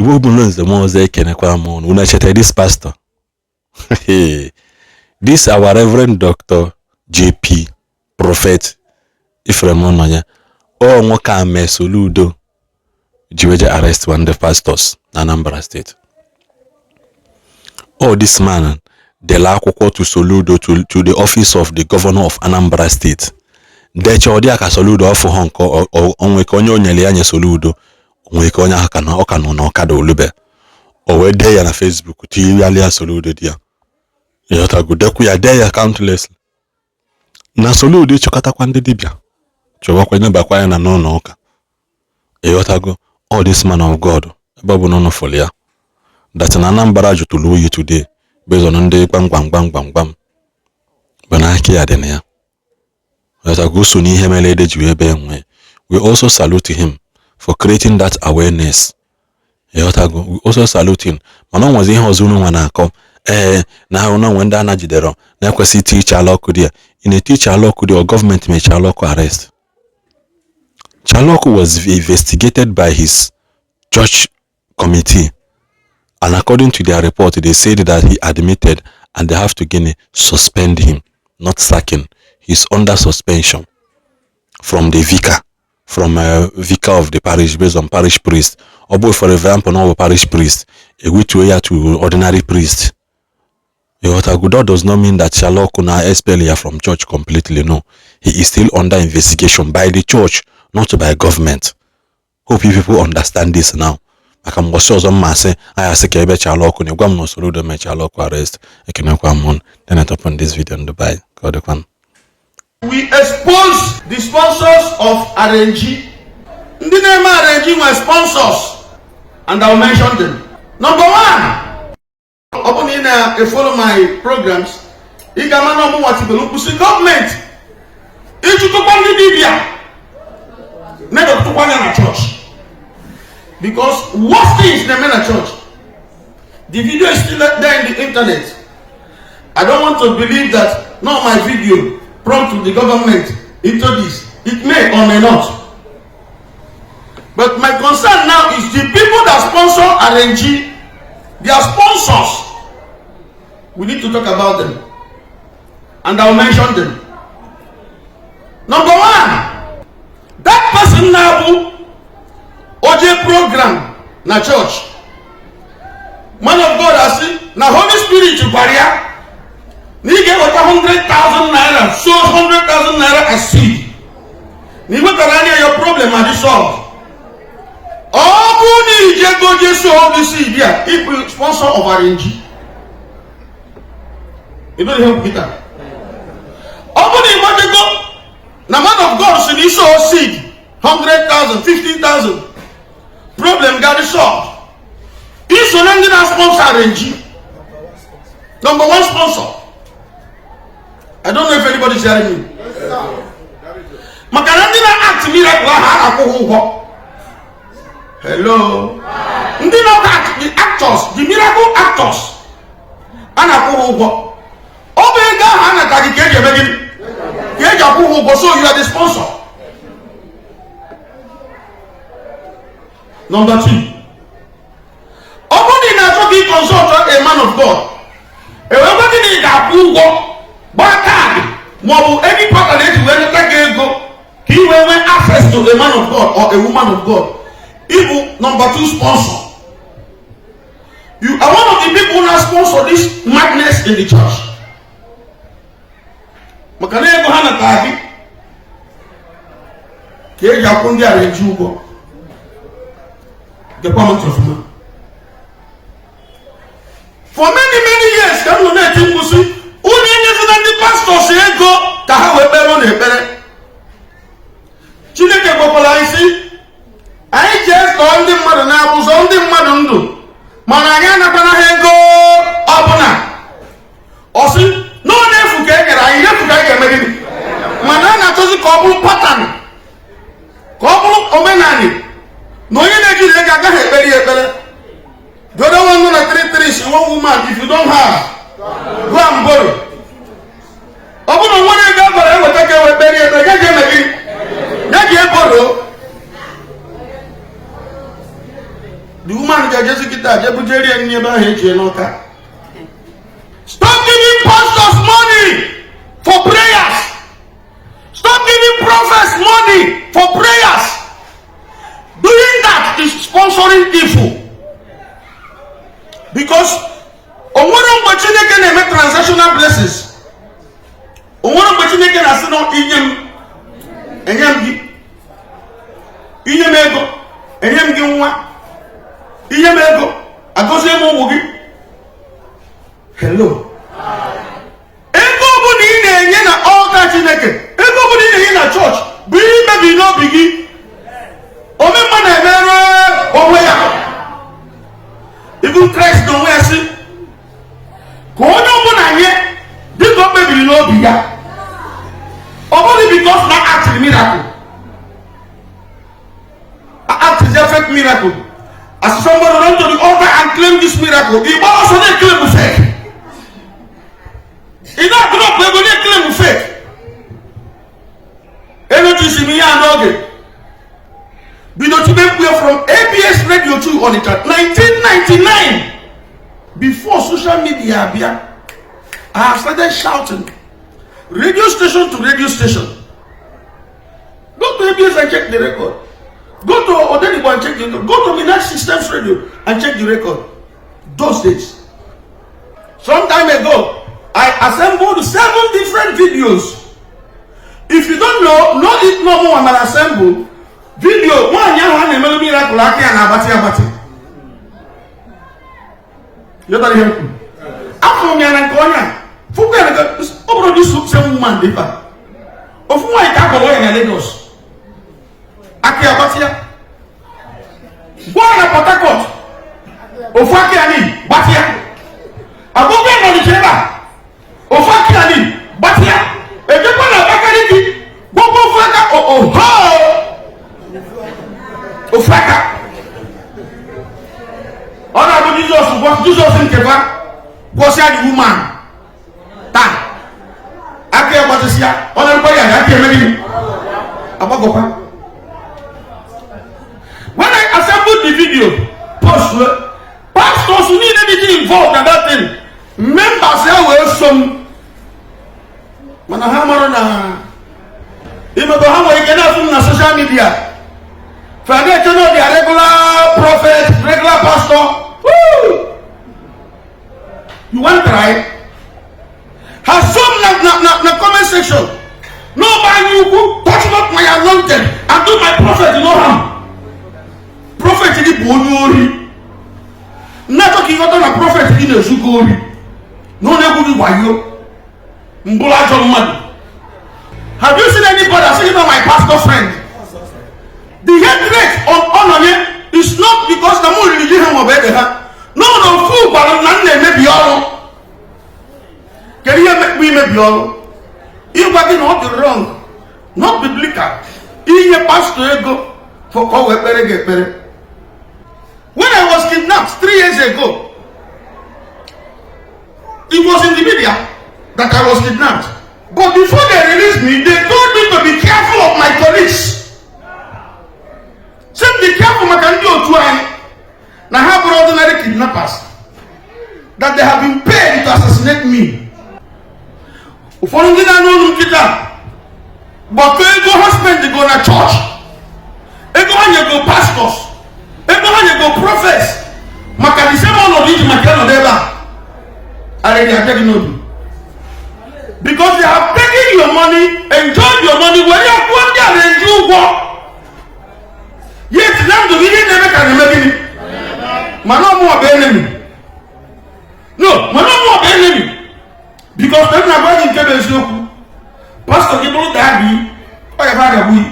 Iwo bunons the ones they can acquire when I chatted this pastor. This our Reverend Dr. JP Prophet Ifremonoya. Oh, Mwakame Soludo. Jiweja arrest one of the pastors in Anambra State. Oh, this man, the Lakoko to Soludo to the office of the Governor of Anambra State. De Chodiaka Soludo of Hong Kong or Onwekonyo Nyelianya Soludo, Onwekonya Hakana Okano no Kado Lube. Or where they on Facebook, Tialia Soludo dear. Yota Gudeku ya there countless. Na Soludo Chokata Kwande Dibia. Chowakwana Bakwaya na no noka. Yota go, oh, this man of God, Babu no folia. That's an Anambra to Louis today, based on the bang bang bang bang bang. Banaki Adenia. As a good Sunni Hemele, we also salute him for creating that awareness. We also salute him. Manon was in Hozunu when I come. Now no when Dana Jidero, Nakwasi teacher Chaloku in a teacher Chaloku or government may Chaloku arrest. Chaloku was investigated by his church committee. And according to their report, they said that he admitted and they have to suspend him, not sack him. He's under suspension from the vicar, from a vicar of the parish based on parish priest. Or boy, for example, not a parish priest, a to ordinary priest. That does not mean that Shalom could expel you from church completely. No, he is still under investigation by the church, not by government. Hope you people understand this now. I can also some masse. I ask Kebe Charlock on your Governor Soludo me Charlock arrest. I can come on. Then I top on this video in Dubai. God one. We expose the sponsors of RNG. The name RNG were sponsors, and I'll mention them. Number one, open in follow my programs. You can know what you belong to government. If you go to Libya, never to one in a church. Because worst thing is the men at church. The video is still there in the internet. I don't want to believe that not my video prompt the government into this. It may or may not. But my concern now is the people that sponsor RNG, their sponsors. We need to talk about them. And I'll mention them. Number one, that person now OJ program na church. Man of God I see na Holy Spirit to barrier. Ni get what 100,000 naira, so 100,000 naira as seed. Ni what your problem are solved. Oh, ni je go je so the seed here. If we sponsor of RNG, it don't help Peter. Oh, ni what je go na man of God should sow seed 100,000, 50,000. Problem got it solved. If so long as sponsor RNG, number one sponsor. I don't know if anybody's hearing me. Makarandina act miracle. Hello. Ndina act the actors, the miracle actors. Anakuho. Obega hana kadi keje begin. Keja kuho so you are the sponsor. Number two. Open in a consult a man of God. Everybody need a kuho. But any part of it when go, he will have access to a man of God or a woman of God. Even number two sponsor. You are one of the people who have sponsored this madness in the church. Makane go hana kabi. Ke ya kundi arrange go. The common of for many years, can you not think you the pastor say go to have a better on a better. Chineke populaisi. I just on the mother now was on the mother. Managana Pana go upona. Osi, no name for Gaga, I never get married. Manana to the couple pattern. Couple omenani. No, you need to get a better. You don't want to treat one woman if you don't have. Go and borrow. Open on one of them, but I will take away barrier. I get him again. The woman just Stop giving pastors money for prayers. Stop giving prophets money for prayers. Doing that is sponsoring evil. Because onwere Chineke na-eme transactional blessings. Onwere Chineke na-asị no enyem gị ego, enyem gị nwa, inyem ego, agọzie m ụmụ gị. Hello. Ego bụ na ị na-enye na altar Chineke, ego bụ na ị na-enye na church, bụ imebi n'obi gị. Omemma na-emere onwe ya. Even Christ n'onwe ya sị ka onye ọbụla nye dịka o kpebiri n'obi ya. Ọ bụghị because na act miracle. Act is a fake miracle. As somebody run to the altar and claim this miracle, he also they claim fake. He not group they go they claim fake. Anything see me and okay. We don't even play from ABS Radio 2 on it at 1999. Before social media, I have started shouting. Radio station to radio station. Go to ABS and check the record. Go to Odenibo and check the record. Go to Minaj Systems Radio and check the record. Those days. Some time ago, I assembled 7 different videos. If you don't know it no more than assemble video. One young man named Miracle and Abati. You better hear me. After me and Konya. Fuka over this same woman paper. Of why I can't go in Lagos. Aki Abatia. Go on Port Harcourt. Ofaki Ani Batia. Agogo on the chamber. Ofaki Ani Batia. A people of Bakariki. Bobo Faka Ofaka. Honorable Jesus was Jesus in Keva. Was the woman. Tan. Aki Abatia. Honorable Aki Medi. Abagopa. When I assembled the video, pastors who need anything involved in that thing, members there were some. Manahamarona. Even though how you get out from the social media, forget to know the regular prophet, regular pastor. Woo! You want to try? Have some na comment section. Nobody who touch not my anointed and do my prophet, you know how. Prophet in the Bonori. Not talking about a prophet in the Zugori. No, they will be wayo. Mbola John Mad. Have you seen anybody saying about my pastor friend? The head rate on honor is not because the more religion of Bedeha. No, fool, but none may be all. Can you make me maybe all? You are not wrong, not biblical. In your pastor go for power better. When I was kidnapped 3 years ago, it was in the media that I was kidnapped. But before they released me, they told me to be careful of my colleagues. Say, be careful, I can do it. Now, have ordinary kidnappers that they have been paid to assassinate me. For them, I know but they go husband, they go to church, they go pastors. Everyone you go prophets. Maka the same one of these Makano Deva. Already are taking on. Because they have taken your money, enjoyed your money, when you have gone there and you walk. Yet now the video never can remember me. Mano more enemy. No, mano more enemy. Because then I'm going to tell you, Pastor Gibble Daddy, I have had a week.